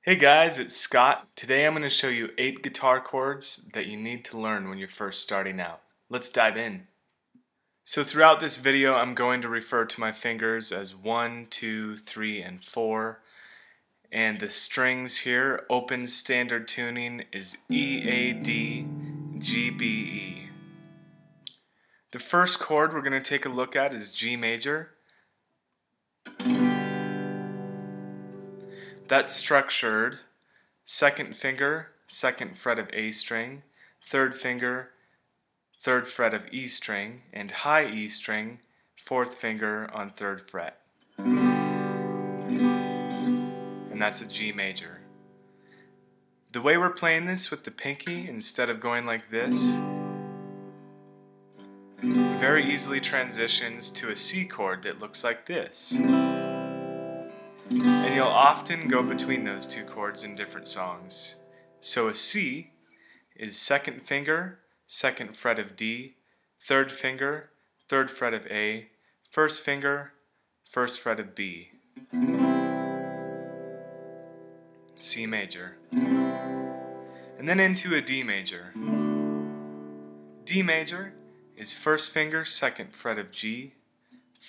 Hey guys, it's Scott. Today I'm going to show you 8 guitar chords that you need to learn when you're first starting out. Let's dive in. So throughout this video I'm going to refer to my fingers as 1, 2, 3, and 4. And the strings here, open standard tuning, is E, A, D, G, B, E. The first chord we're going to take a look at is G major. That's structured second finger, second fret of A string, third finger, third fret of E string, and high E string, fourth finger on third fret. And that's a G major. The way we're playing this with the pinky, instead of going like this, very easily transitions to a C chord that looks like this. And you'll often go between those two chords in different songs. So a C is second finger, second fret of D, third finger, third fret of A, first finger, first fret of B. C major. And then into a D major. D major is first finger, second fret of G,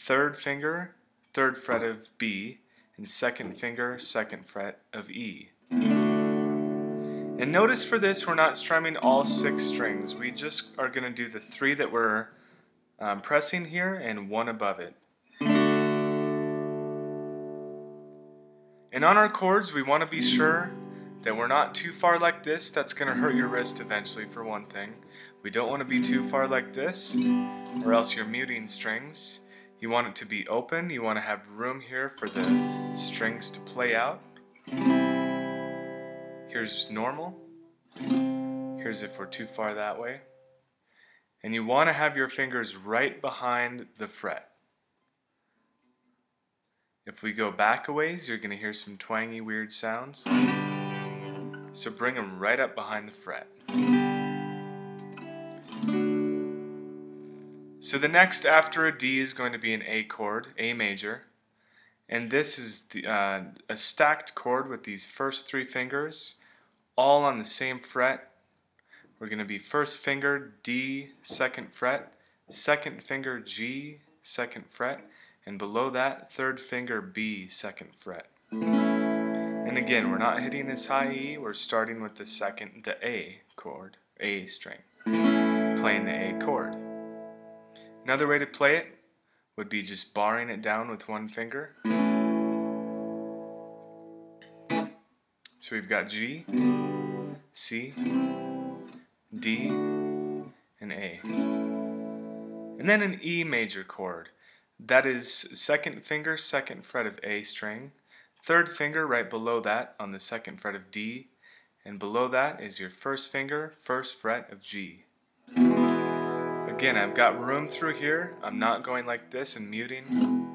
third finger, third fret of B, and second finger, second fret of E. And notice for this we're not strumming all 6 strings. We just are going to do the 3 that we're pressing here and 1 above it. And on our chords we want to be sure that we're not too far like this. That's going to hurt your wrist eventually, for one thing. We don't want to be too far like this, or else you're muting strings. You want it to be open. You want to have room here for the strings to play out. Here's normal. Here's if we're too far that way. And you want to have your fingers right behind the fret. If we go back a ways, you're going to hear some twangy, weird sounds. So bring them right up behind the fret. So the next after a D is going to be an A chord, A major. And this is a stacked chord with these first 3 fingers all on the same fret. We're going to be first finger D, second fret, second finger G, second fret, and below that third finger B, second fret. And again, we're not hitting this high E, we're starting with the A chord, A string, playing the A chord. Another way to play it would be just barring it down with 1 finger. So we've got G, C, D, and A. And then an E major chord. That is second finger, second fret of A string, third finger right below that on the second fret of D, and below that is your first finger, first fret of G. Again, I've got room through here. I'm not going like this and muting.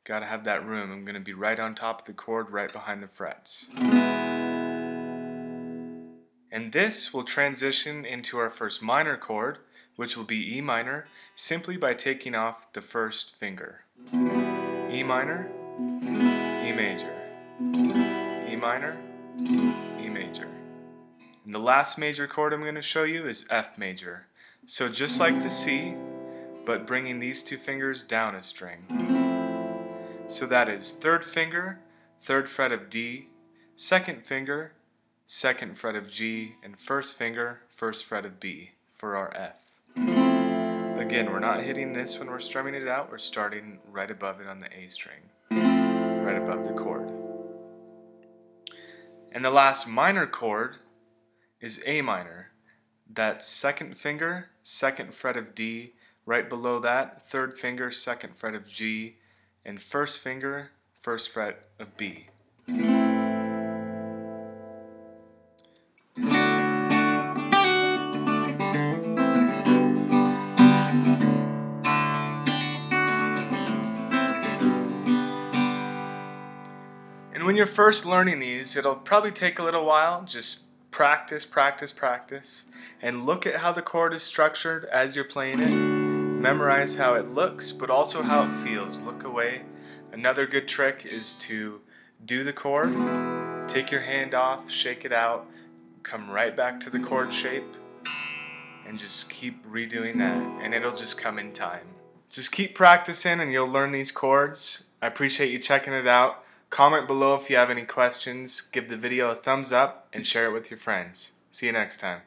Gotta have that room. I'm going to be right on top of the chord, right behind the frets. And this will transition into our first minor chord, which will be E minor, simply by taking off the first finger. E minor, E major, E minor, E major. And the last major chord I'm going to show you is F major. So just like the C, but bringing these 2 fingers down a string. So that is third finger, third fret of D, second finger, second fret of G, and first finger, first fret of B for our F. Again, we're not hitting this when we're strumming it out, we're starting right above it on the A string, right above the chord. And the last minor chord is A minor. That's second finger, second fret of D, right below that, third finger, second fret of G, and first finger, first fret of B. And when you're first learning these, it'll probably take a little while. Just practice, practice, practice. And look at how the chord is structured as you're playing it. Memorize how it looks, but also how it feels. Look away. Another good trick is to do the chord, Take your hand off, shake it out, come right back to the chord shape, and just keep redoing that, and it'll just come in time. Just keep practicing and you'll learn these chords. I appreciate you checking it out. Comment below if you have any questions, give the video a thumbs up, and share it with your friends. See you next time.